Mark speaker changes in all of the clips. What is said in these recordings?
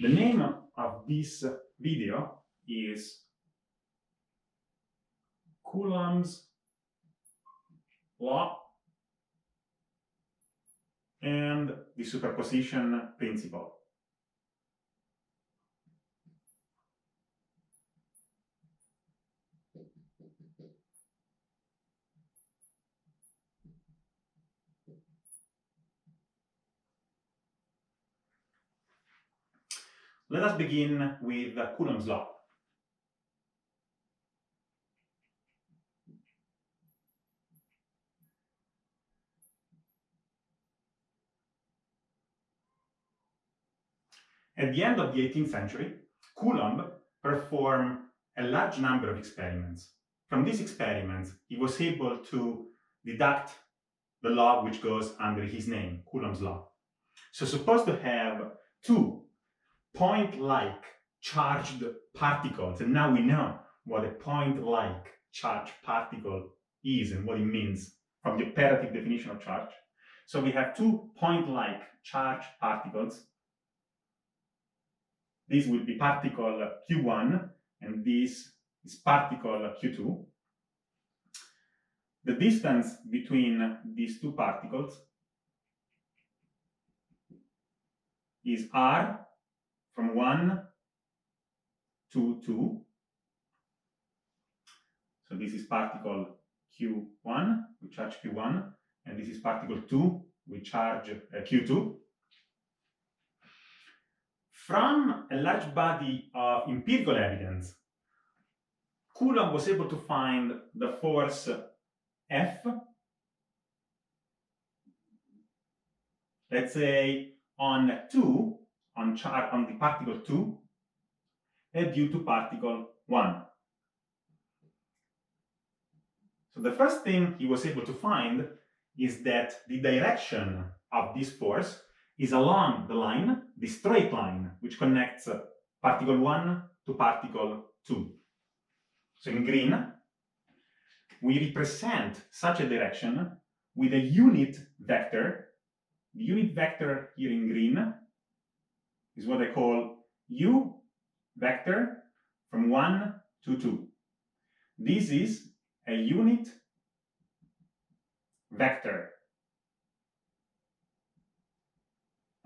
Speaker 1: The name of this video is Coulombs Law and the Superposition Principle. Let us begin with Coulombs Law. At the end of the 18th century, Coulomb performed a large number of experiments. From these experiments, he was able to deduct the law which goes under his name, Coulombs Law. So suppose to have two point-like charged particles, and now we know what a point-like charged particle is and what it means from the operative definition of charge. So we have two point-like charged particles. This will be particle Q1 and this is particle Q2. The distance between these two particles is r from 1 to 2. So this is particle Q1 with charge Q1, and this is particle 2 with charge Q2. From a large body of empirical evidence, Coulomb was able to find the force F, let's say on the particle 2, due to particle 1. So the first thing he was able to find is that the direction of this force is along the line, the straight line, which connects particle 1 to particle 2. So in green, we represent such a direction with a unit vector. The unit vector here in green is what I call U vector from 1 to 2. This is a unit vector.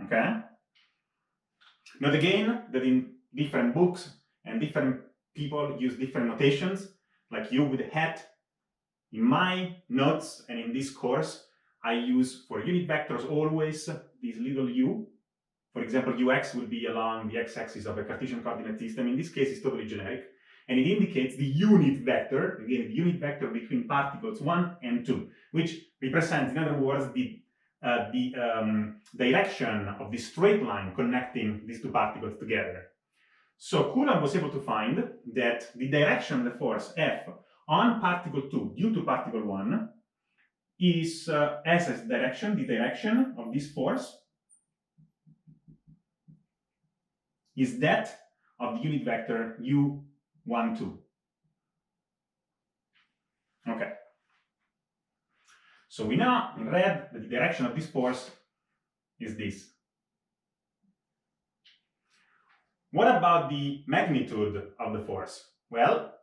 Speaker 1: Okay? Note again that in different books and different people use different notations, like U with a hat. In my notes and in this course, I use for unit vectors always this little u. For example, ux will be along the x-axis of a Cartesian coordinate system. In this case, it's totally generic. And it indicates the unit vector, again, the unit vector between particles 1 and 2, which represents, in other words, the direction of the straight line connecting these two particles together. So Coulomb was able to find that the direction of the force F on particle 2 due to particle 1 is as a direction, the direction of this force is that of the unit vector u1, 2. Okay. So we know in red that the direction of this force is this. What about the magnitude of the force? Well,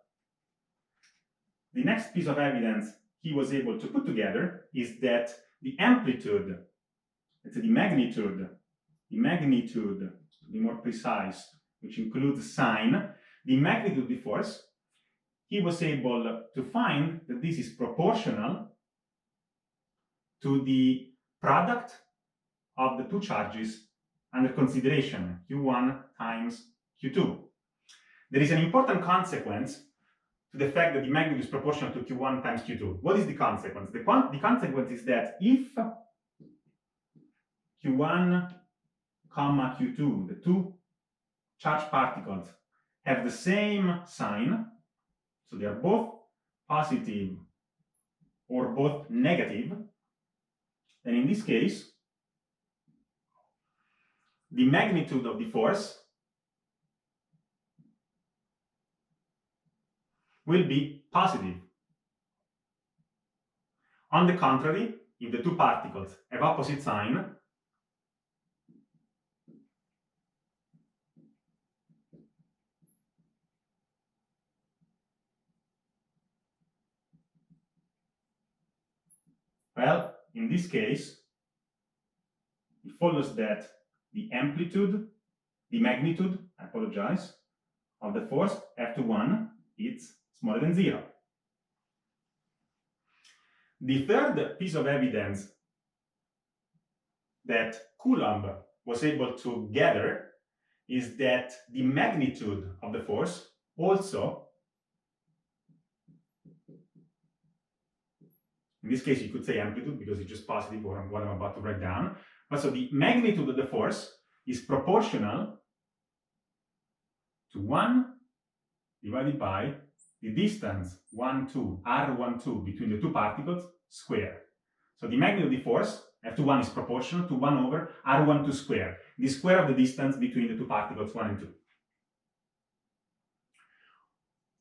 Speaker 1: the next piece of evidence he was able to put together is that the amplitude, let's say the magnitude, to be more precise, which includes sine, the magnitude of the force, he was able to find that this is proportional to the product of the two charges under consideration, Q1 times Q2. There is an important consequence to the fact that the magnitude is proportional to Q1 times Q2. What is the consequence? The consequence is that if Q1, Q2, the two charged particles, have the same sign, so they are both positive or both negative, then in this case, the magnitude of the force will be positive. On the contrary, if the two particles have opposite sign, Well, in this case, it follows that the magnitude, I apologize, of the force F21 is smaller than 0. The third piece of evidence that Coulomb was able to gather is that the magnitude of the force also, in this case you could say amplitude because it's just positive for what I'm about to write down, but so the magnitude of the force is proportional to 1 divided by the distance 1, 2, r12 between the two particles squared. So the magnitude of the force F21 is proportional to 1 over r12 squared, the square of the distance between the two particles 1 and 2.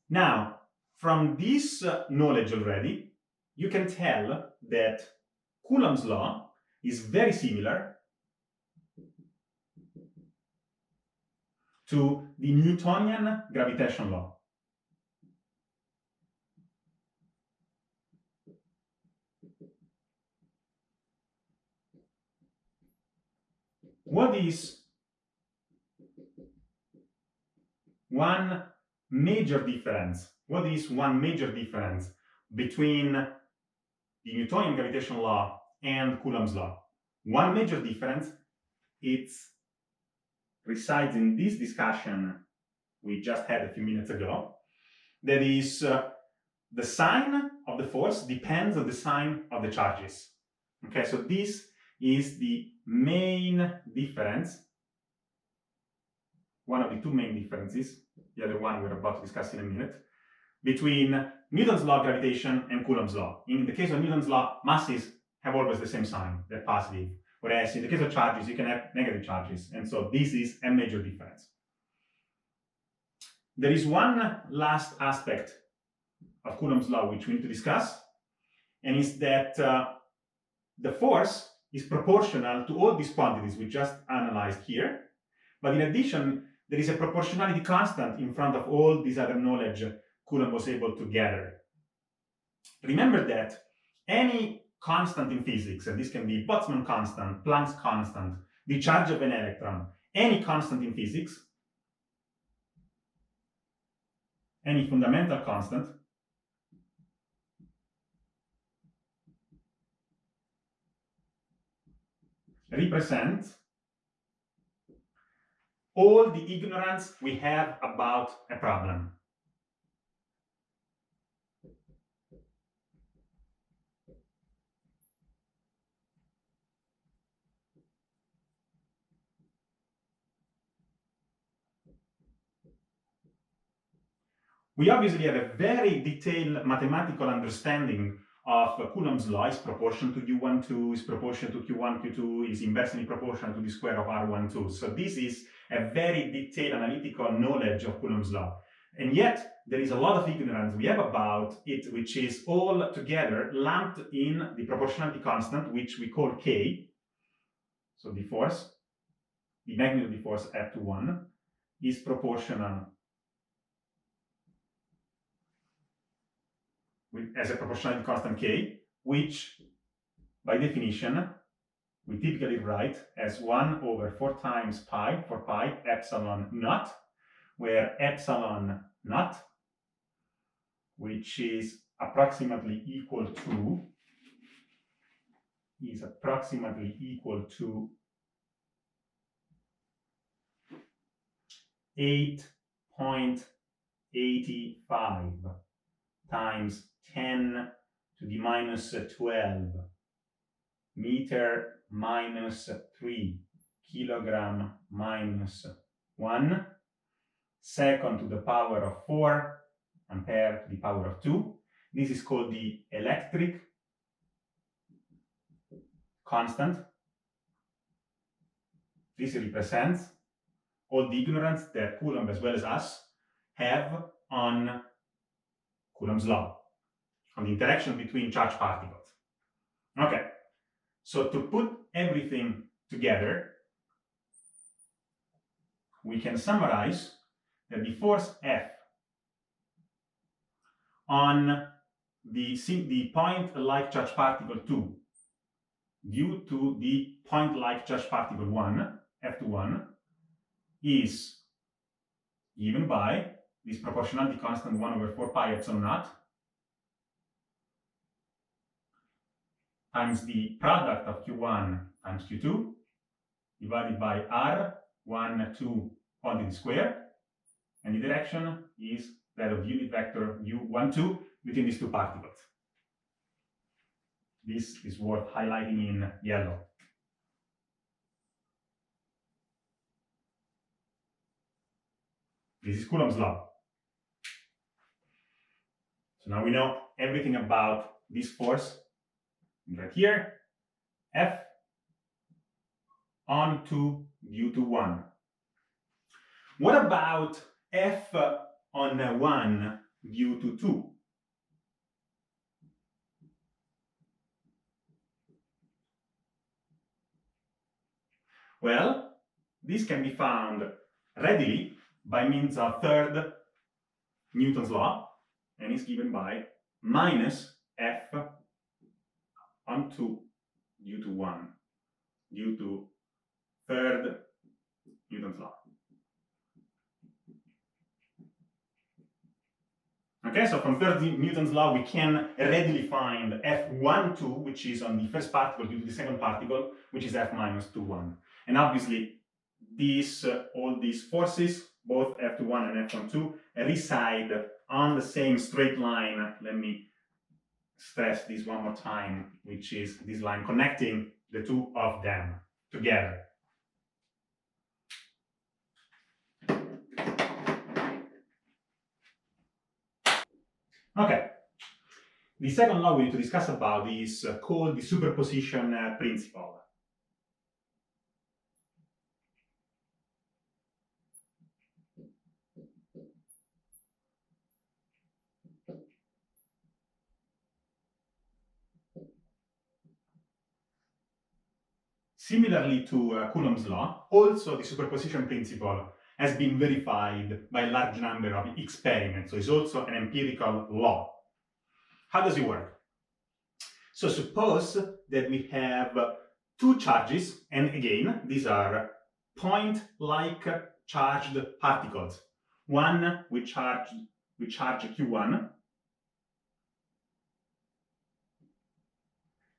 Speaker 1: Now, from this knowledge already, you can tell that Coulombs law is very similar to the Newtonian gravitation law. What is one major difference? What is one major difference between the Newtonian gravitation law and Coulombs law? One major difference resides in this discussion we just had a few minutes ago. That is, the sign of the force depends on the sign of the charges. Okay, so this is the main difference, one of the two main differences, the other one we're about to discuss in a minute, between Newton's law of gravitation and Coulomb's law. In the case of Newton's law, masses have always the same sign, they're positive, whereas in the case of charges, you can have negative charges, and so this is a major difference. There is one last aspect of Coulomb's law which we need to discuss, and is that the force is proportional to all these quantities we just analyzed here, but in addition, there is a proportionality constant in front of all this other knowledge Coulomb was able to gather. Remember that any constant in physics, and this can be Boltzmann constant, Planck's constant, the charge of an electron, any constant in physics, any fundamental constant, represent all the ignorance we have about a problem. We obviously have a very detailed mathematical understanding of Coulomb's law. Is proportional to U12, is proportional to Q1, Q2, is inversely proportional to the square of R12. So this is a very detailed analytical knowledge of Coulomb's law. And yet, there is a lot of ignorance we have about it, which is all together lumped in the proportionality constant, which we call K. So the force, the magnitude of the force F21, is proportional as a proportionality constant K, which by definition we typically write as 1 over 4 times pi, 4 pi, epsilon naught, where epsilon naught, which is approximately equal to 8.85 times 10 to the minus 12 meter minus 3 kilogram minus 1 second to the power of 4 ampere to the power of 2. This is called the electric constant. This represents all the ignorance that Coulomb, as well as us, have on Coulomb's law, on the interaction between charged particles. Okay, so to put everything together, we can summarize that the force F on the point like charged particle 2 due to the point-like charge particle 1, F21, is given by this proportionality constant 1 over 4 pi epsilon naught times the product of Q1 times Q2 divided by R1, 2 quantity square, and the direction is that of unit vector U1, 2 between these two particles. This is worth highlighting in yellow. This is Coulombs Law. So now we know everything about this force right here, F on 2 due to 1. What about F on 1 due to 2? Well, this can be found readily by means of third Newton's law, and is given by minus F on 2 due to 1 due to third Newton's law. Okay, so from third Newton's law, we can readily find F1, 2, which is on the first particle due to the second particle, which is F minus 2, 1. And obviously, all these forces, both F21 and F12, reside on the same straight line. Let me stress this one more time, which is this line connecting the two of them together. Okay, the second law we need to discuss about is called the superposition principle. Similarly to Coulombs law, also the superposition principle has been verified by a large number of experiments, so it's also an empirical law. How does it work? So suppose that we have two charges, and again, these are point-like charged particles. One with charge Q1,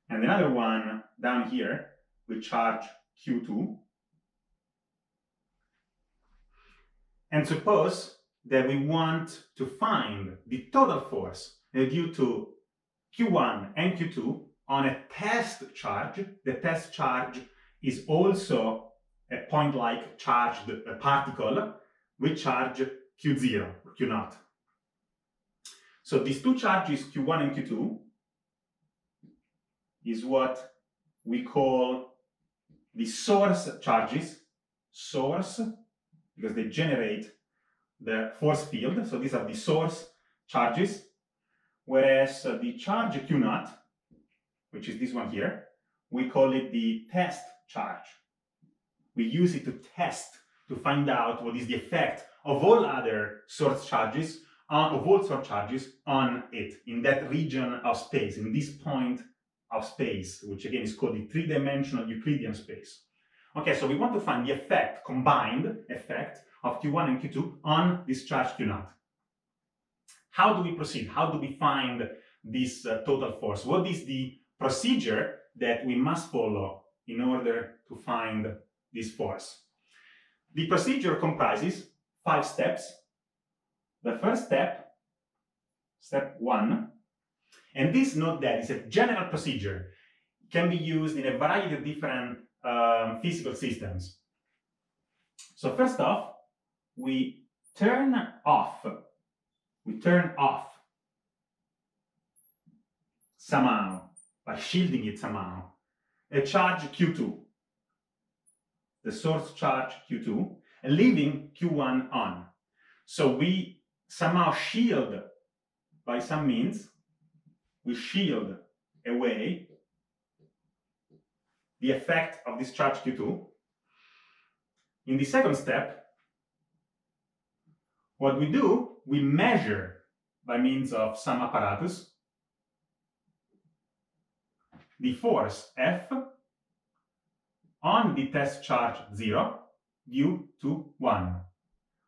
Speaker 1: and another one down here with charge Q2. And suppose that we want to find the total force due to Q1 and Q2 on a test charge. The test charge is also a point-like charged particle with charge Q0 or Q0. So these two charges, Q1 and Q2, is what we call the source charges. Source, because they generate the force field. So these are the source charges. Whereas the charge Q0, which is this one here, we call it the test charge. We use it to test, to find out what is the effect of all other source charges, on it, in that region of space, in this point of space, which again is called the three-dimensional Euclidean space. Okay, so we want to find the effect, combined effect, of Q1 and Q2 on this charge Q0. How do we proceed? How do we find this total force? What is the procedure that we must follow in order to find this force? The procedure comprises 5 steps. The first step, step 1, and this, note that, is a general procedure. It can be used in a variety of different physical systems. So first off, we turn off somehow, by shielding it somehow, a charge Q2, the source charge Q2, and leaving Q1 on. So we somehow shield, by some means, we shield away the effect of this charge Q2. In the second step, what we do, we measure by means of some apparatus the force F on the test charge 0 due to 1.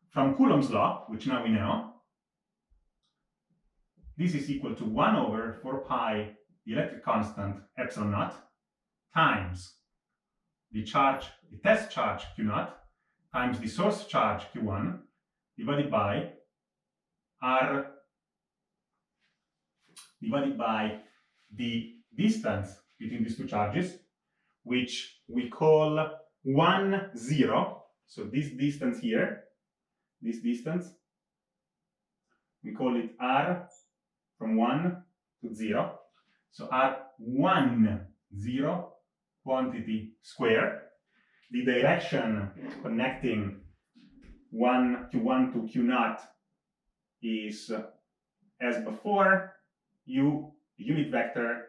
Speaker 1: From Coulombs law, which now we know, this is equal to 1 over 4 pi the electric constant epsilon naught times the test charge Q naught times the source charge Q1 divided by R divided by the distance between these two charges, which we call 1, 0. So this distance here, this distance, we call it R from 1 to 0. So R1, 0 quantity square. The direction connecting Q1 to Q naught is, as before, U, unit vector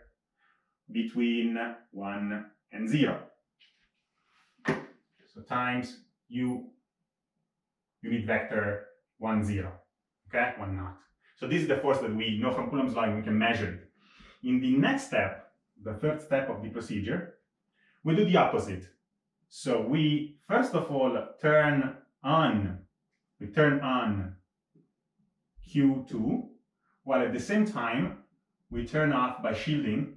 Speaker 1: between 1 and 0. So times U, unit vector 1, 0. Okay, 1 naught. So this is the force that we know from Coulomb's law and we can measure it. In the next step, the third step of the procedure, we do the opposite. So we first of all turn on Q2, while at the same time we turn off by shielding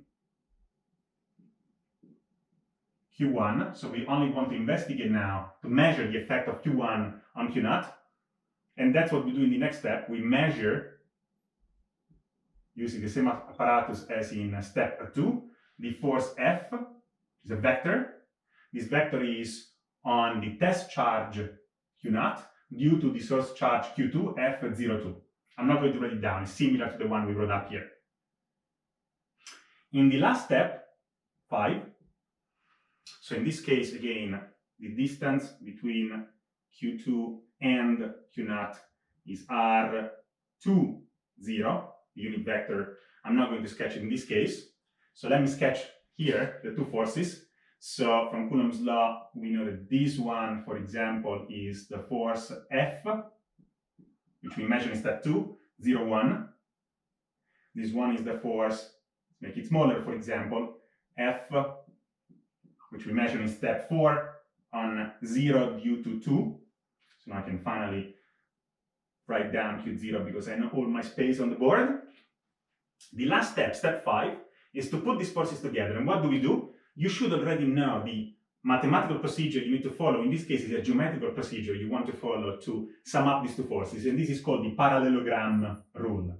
Speaker 1: Q1. So we only want to investigate now to measure the effect of Q1 on Q naught. And that's what we do in the next step. We measure, using the same apparatus as in step 2, the force F, which is a vector. This vector is on the test charge Q naught due to the source charge Q2, F02. I'm not going to write it down. It's similar to the one we wrote up here. In the last step, 5, so in this case, again, the distance between Q2 and Q naught is R2, 0, the unit vector. I'm not going to sketch it in this case. So let me sketch here the two forces. So from Coulomb's law, we know that this one, for example, is the force F, which we measure in step 2, 0, 1. This one is the force, make it smaller, for example, F, which we measure in step 4 on 0 due to 2. So now I can finally write down Q0 because I know all my space on the board. The last step, step 5, is to put these forces together. And what do? You should already know the mathematical procedure you need to follow. In this case, it's a geometrical procedure you want to follow to sum up these two forces. And this is called the parallelogram rule.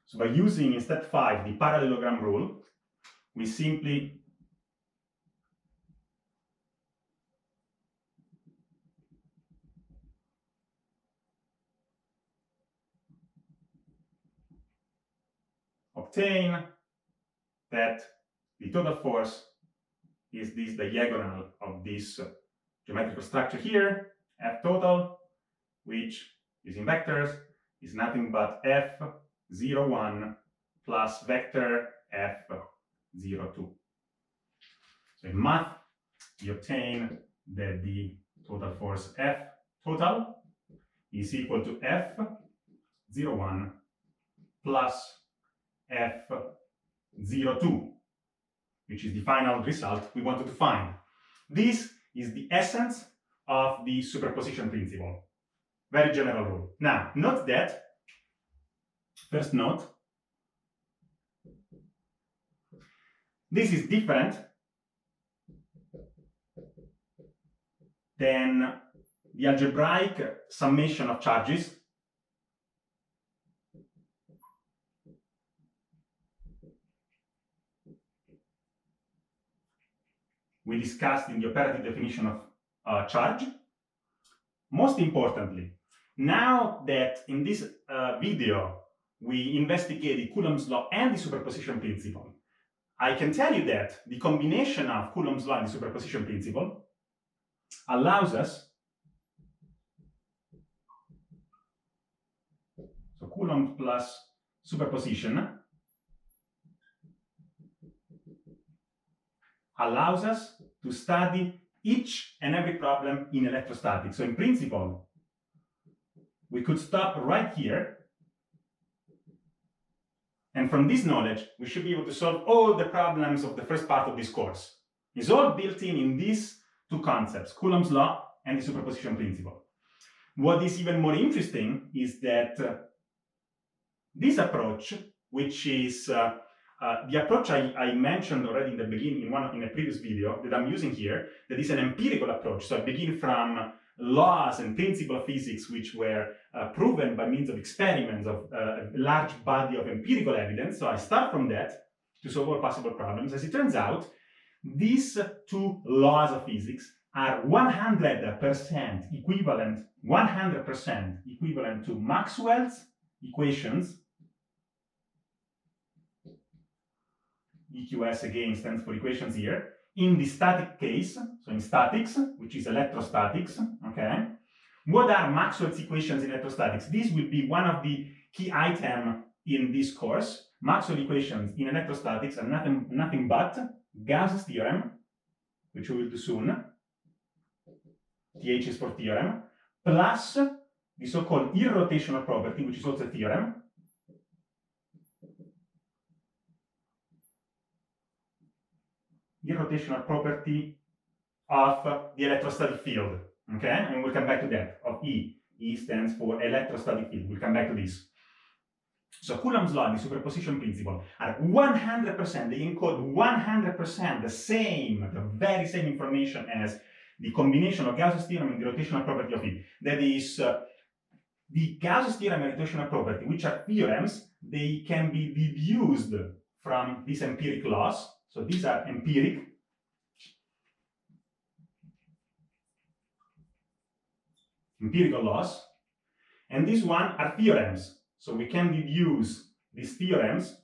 Speaker 1: So by using in step 5 the parallelogram rule, we simply obtain that the total force is this diagonal of this geometrical structure here, F total, which is in vectors, is nothing but F01 plus vector F02. So in math, we obtain that the total force F total is equal to F01 plus F02, which is the final result we wanted to find. This is the essence of the superposition principle. Very general rule. Now, note that, first note, this is different than the algebraic summation of charges we discussed in the operative definition of charge. Most importantly, now that in this video we investigated Coulomb's law and the superposition principle, I can tell you that the combination of Coulomb's law and the superposition principle allows us, so Coulomb plus superposition allows us to study each and every problem in electrostatics. So in principle, we could stop right here And from this knowledge, we should be able to solve all the problems of the first part of this course. It's all built in these two concepts, Coulombs Law and the Superposition Principle. What is even more interesting is that this approach, which is the approach I mentioned already in the beginning in a previous video that I'm using here, that is an empirical approach. So I begin from laws and principles of physics which were proven by means of experiments of a large body of empirical evidence. So I start from that to solve all possible problems. As it turns out, these two laws of physics are 100% equivalent, 100% equivalent to Maxwell's equations. EQS again stands for equations here. In the static case, so in statics, which is electrostatics, okay? What are Maxwell's equations in electrostatics? This will be one of the key items in this course. Maxwell equations in electrostatics are nothing but Gauss's theorem, which we will do soon. TH is for theorem, plus the so-called irrotational property, which is also a theorem. Irrotational property of the electrostatic field, okay? And we'll come back to that, of E. E stands for electrostatic field. We'll come back to this. So Coulombs Law and the Superposition Principle are 100%, they encode 100% the very same information as the combination of Gauss's theorem and the rotational property of E. That is, the Gauss's theorem and rotational property, which are theorems, they can be deduced from these empiric laws. So these are empirical laws, and these one are theorems. So we can deduce these theorems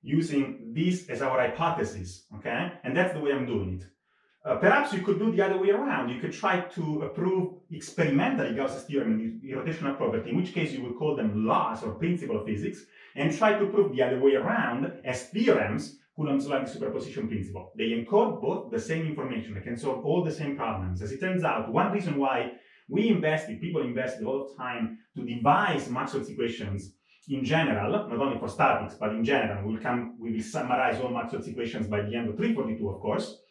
Speaker 1: using this as our hypothesis, okay? And that's the way I'm doing it. Perhaps you could do the other way around. You could try to prove experimentally Gauss's theorem and the rotational property, in which case you would call them laws or principles of physics, and try to prove the other way around as theorems, Coulombs Law and the Superposition Principle. They encode both the same information. They can solve all the same problems. As it turns out, one reason why people invested a lot of time to devise Maxwell's equations in general, not only for statics, but in general, we will summarize all Maxwell's equations by the end of 342, of course.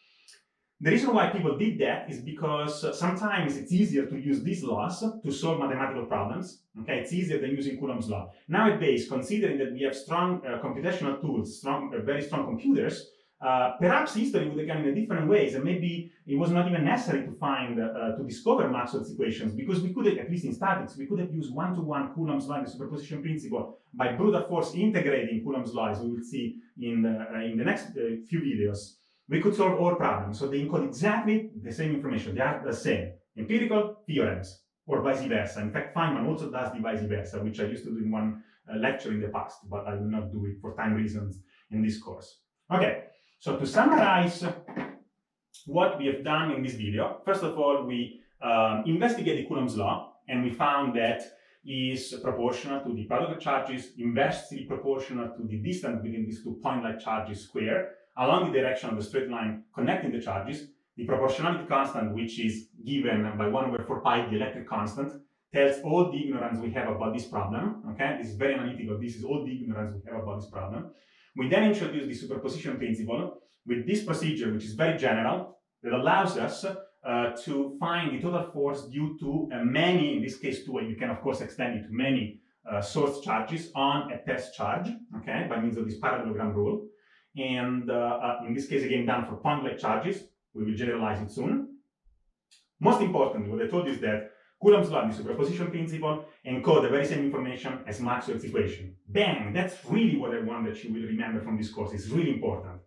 Speaker 1: The reason why people did that is because sometimes it's easier to use these laws to solve mathematical problems. Okay, it's easier than using Coulomb's law. Nowadays, considering that we have strong computational tools, very strong computers, perhaps history would have gone in a different ways, and maybe it was not even necessary to discover Maxwell's equations, because we could have, at least in statics, we could have used one-to-one Coulomb's law and the superposition principle by brute force integrating Coulomb's law, as we will see in the next few videos. We could solve all problems. So they encode exactly the same information. They are the same. Empirical theorems, or vice versa. In fact, Feynman also does the vice versa, which I used to do in one lecture in the past, but I will not do it for time reasons in this course. Okay, so to summarize what we have done in this video, first of all, we investigated Coulomb's law, and we found that is proportional to the product of charges, inversely proportional to the distance between these two point-like charges squared, along the direction of the straight line connecting the charges. The proportionality constant, which is given by 1/4 pi, the electric constant, tells all the ignorance we have about this problem. Okay, this is very analytical. This is all the ignorance we have about this problem. We then introduce the superposition principle with this procedure, which is very general, that allows us to find the total force due to many, in this case 2, and you can of course extend it to many source charges on a test charge, okay, by means of this parallelogram rule. And in this case, again, done for point-like charges. We will generalize it soon. Most importantly, what I told you is that Coulomb's law and the superposition principle encode the very same information as Maxwell's equation. Bang! That's really what I want that you will remember from this course. It's really important.